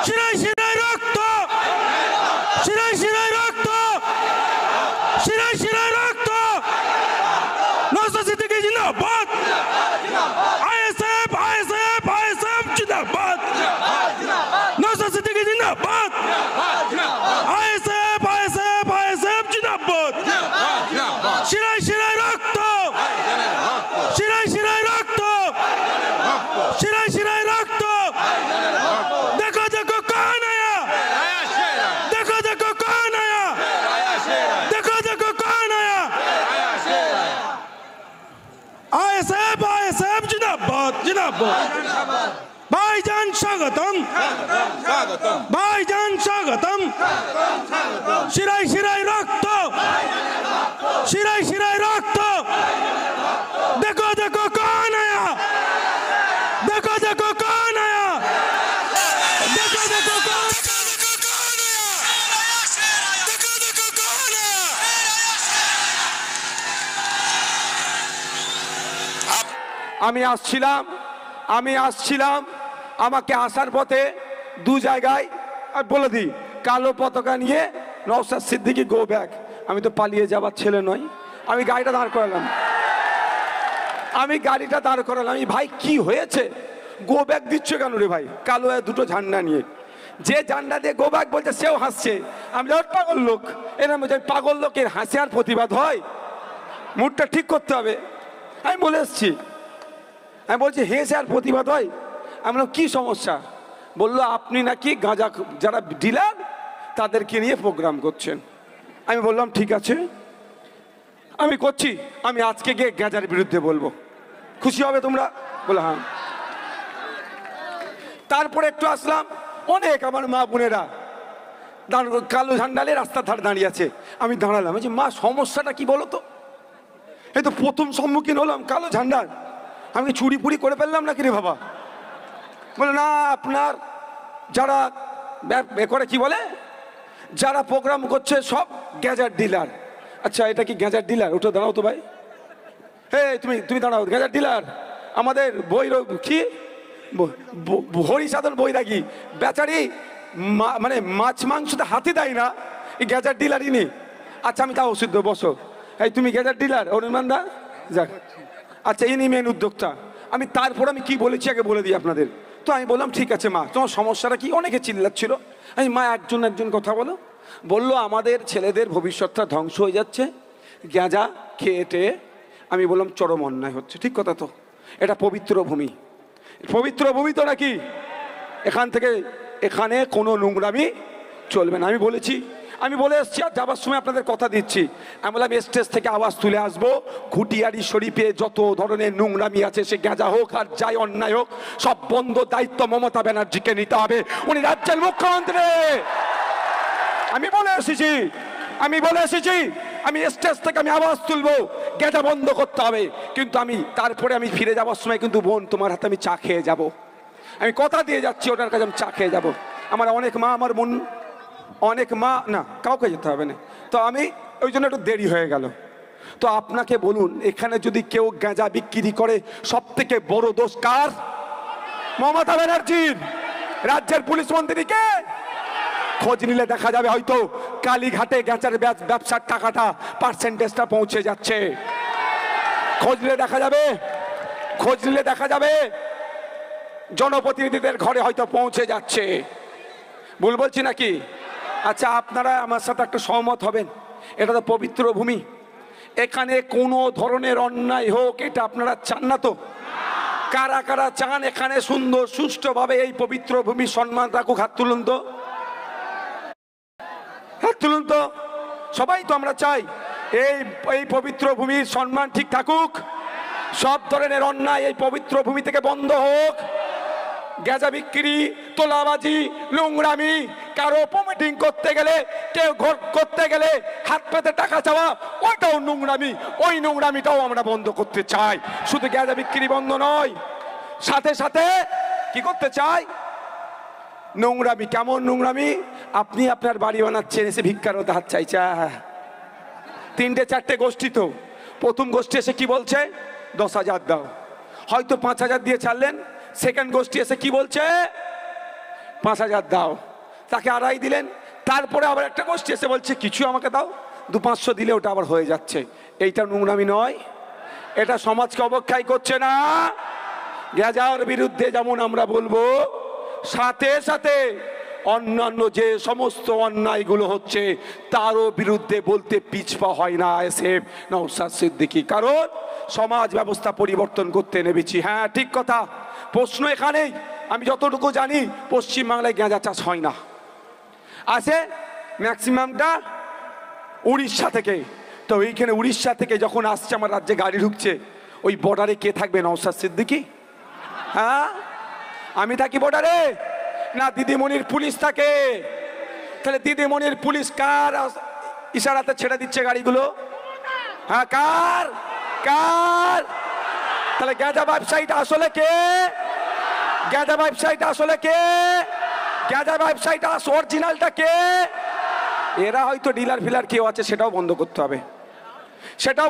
শিরায় শিরায় রক্ত, শিরায় শিরায় রক্ত, শিরায় শিরায় রক্ত। নওশাদ সিদ্দিকী জিন্দাবাদ, আইএসএফ আইএসএফ আইএসএফ জিন্দাবাদ, নওশাদ সিদ্দিকী জিন্দাবাদ, আইএসএফ আইএসএফ আইএসএফ জিন্দাবাদ। শিরায় শিরায় রক্ত, শিরায় শিরায় রক্ত, শিরায় শিরায় রক্ত। देखो देखो कौन आया, देखो देखो कौन आया, देखो देखो कौन आया। आईएसएफ आईएसएफ जिंदाबाद जिंदाबाद। भाईजान स्वागतम, भाईजान स्वागतम। शिराय शिराय रक्त, शिराय शिराय रक्त। देखो देखो कौन आया, देखो देखो कौन आया, देखो देखो कौन आया, देखो देखो कौन आया। আমি আসছিলাম আমাকে আসার পথে দু জায়গায় বলে দিই কালো পতাকা নিয়ে নওশাদ সিদ্দিকী গো ব্যাক। আমি তো পালিয়ে যাবার ছেলে নই, আমি গাড়িটা দাঁড় করালাম, আমি ভাই কি হয়েছে গো ব্যাক দিচ্ছ কেন রে ভাই? কালো দুটো ঝান্ডা নিয়ে, যে ঝান্ডা দিয়ে গো ব্যাক বলছে সেও হাসছে। আমি পাগল লোক, এরা পাগল লোকের হাসি আর প্রতিবাদ হয়? মুডটা ঠিক করতে হবে। আমি বলে এসছি, আমি বলছি হেসে আর প্রতিবাদ হয়? আমি বললাম কি সমস্যা? বললো আপনি নাকি গাঁজা যারা ডিলার তাদেরকে নিয়ে প্রোগ্রাম করছেন। আমি বললাম ঠিক আছে আমি করছি, আমি আজকে গিয়ে গাঁজার বিরুদ্ধে বলবো, খুশি হবে তোমরা? বলে হ্যাঁ। তারপরে একটু আসলাম, অনেক আমার মা বোনেরা কালো ঝান্ডালে রাস্তার ধারে দাঁড়িয়ে আছে। আমি দাঁড়ালাম, যে মা সমস্যাটা কি বলো তো? এই তো প্রথম সম্মুখীন হলাম কালো ঝান্ডার, আমি চুরি পুরি করে ফেললাম নাকি রে বাবা? বলে না, আপনার যারা করে কি বলে, যারা প্রোগ্রাম করছে সব গ্যাজার ডিলার। আচ্ছা এটা কি গ্যাজার ডিলার? ওটা দাঁড়াও তো ভাই, তুমি দাঁড়াও। গ্যাজার ডিলার আমাদের বই কি হরিসাধন বৈরাগী বেচারি মানে মাছ মাংসতে হাতে দেয় না, এই গ্যাজার ডিলারই নেই। আচ্ছা আমি তাও ওষুধ দেবো, বসো। এই তুমি গ্যাজার ডিলার অনির্বাণ দা? যাক আচ্ছা ইনি মেন উদ্যোক্তা। তারপর আমি কি বলেছি আগে বলে দিই আপনাদের। তো আমি বললাম ঠিক আছে মা, তোমার সমস্যাটা কি? অনেকে চিল্লাচ্ছিল। আমি মা একজন কথা বলো। বললো আমাদের ছেলেদের ভবিষ্যৎটা ধ্বংস হয়ে যাচ্ছে গাঁজা খেয়ে। আমি বললাম চরম অন্যায় হচ্ছে। ঠিক কথা তো, এটা পবিত্র ভূমি, পবিত্র ভূমি তো নাকি, এখানে কোনো নোংরামি চলবে না। আমি বলে এসছি, আর যাবার সময় আপনাদের কথা দিচ্ছি, আমি বললাম স্টেজ থেকে আওয়াজ তুলে আসবো, ঘুটিয়ারি শরীফে যত ধরনের নোংরামি আছে, সে গাঁজা হোক আর যাই অন্যায় হোক, সব বন্ধ দায়িত্ব মমতা ব্যানার্জিকে নিতে হবে। উনি রাজ্যের মুখ্যমন্ত্রী। আমি বলে এসেছি আমি স্টেজ থেকে আমি আওয়াজ তুলবো, গাঁজা বন্ধ করতে হবে। কিন্তু তারপরে আমি ফিরে যাওয়ার সময় কিন্তু বোন তোমার হাতে আমি চা খেয়ে যাব। আমি কথা দিয়ে যাচ্ছি ওনার কাছে আমি চা খেয়ে যাব। আমার অনেক মা, আমার বোন, অনেক মা, না কাউকে যেতে হবে না। তো আমি ওই জন্য একটু দেরি হয়ে গেল। তো আপনাকে বলুন, এখানে যদি কেউ গাঁজা বিক্রি করে, সব থেকে বড় দোষ কার? মমতা ব্যানার্জির। রাজ্যের পুলিশ মন্ত্রীকে খোঁজ নিলে দেখা যাবে হয়তো কালীঘাটে গাঁজার ব্যবসার টাকাটা পার্সেন্টেজটা পৌঁছে যাচ্ছে। খোঁজ নিলে দেখা যাবে জনপ্রতিনিধিদের ঘরে হয়তো পৌঁছে যাচ্ছে। ভুল বলছি নাকি? আচ্ছা আপনারা আমার সাথে একটা সহমত হবেন, এটা তো পবিত্র ভূমি, এখানে কোনো ধরনের অন্যায় হোক এটা আপনারা চান না তো? কারা কারা চান এখানে সুন্দর সুষ্ঠুভাবে এই পবিত্র ভূমি সম্মান রাখুক? হাত তুলুন তো, হাত তুলুন তো। সবাই তো আমরা চাই এই পবিত্র ভূমির সম্মান ঠিক থাকুক, সব ধরনের অন্যায় এই পবিত্র ভূমি থেকে বন্ধ হোক। গাঁজা বিক্রি, তোলাবাজি, নোংরামি, কারো মিটিং করতে গেলে, কেউ ঘর করতে গেলে হাত পেতে টাকা চাওয়া, ওইটাও নোংরামি। ওই নোংরামিটাও আমরা বন্ধ করতে চাই। শুধু গাঁজা বিক্রি বন্ধ নয়, সাথে সাথে কি করতে চাই? নোংরামি। কেমন নোংরামি? আপনি আপনার বাড়ি বানাচ্ছেন, এসে ভিক্ষার মতো হাত চাইছে। তিনটে চারটে গোষ্ঠী, তো প্রথম গোষ্ঠী এসে কি বলছে? 10,000 দাও, হয়তো 5,000 দিয়ে ছাড়লেন। সেকেন্ড গোষ্ঠী এসে কি বলছে? 5,000 দাও, তাকে 2.5 দিলেন। তারপরে আবার একটা গোষ্ঠী এসে বলছে কিছু আমাকে দাও, 200-500 দিলে ওটা আবার হয়ে যাচ্ছে। এইটা নোংরামি নয়? এটা সমাজকে অবক্ষয় করছে না? গেজার বিরুদ্ধে যেমন আমরা বলবো, সাথে সাথে অন্যান্য যে সমস্ত অন্যায়গুলো হচ্ছে তারও বিরুদ্ধে বলতে পিছপা হয় না এসএফ নওশাদ সিদ্দিকী। কারণ সমাজ ব্যবস্থা পরিবর্তন করতে নেমেছি। হ্যাঁ, ঠিক কথা। প্রশ্ন এখানেই, আমি যতটুকু জানি পশ্চিমবাংলায় গাঁজা চাষ হয় না, আছে ম্যাক্সিমামটা উড়িষ্যা থেকে। তো এইখানে উড়িষ্যা থেকে যখন আসছে আমার রাজ্যে গাড়ি ঢুকছে, ওই বর্ডারে কে থাকবে? নওশাদ সিদ্দিকী? হ্যাঁ, আমি থাকি বর্ডারে না দিদিমণির পুলিশ থাকে? তাহলে দিদিমণির পুলিশ কার ইশারাতে ছেড়ে দিচ্ছে গাড়িগুলো? হ্যাঁ, কার কার? তাহলে গাঁজা ব্যবসায়ীটা আসলে কে? গাঁজা ব্যবসায়ীটা আসলে কে? গাঁজা ব্যবসায়ীটা অরিজিনালটা কে? এরা হয়তো ডিলার ফিলার কেউ আছে, সেটাও বন্ধ করতে হবে, সেটাও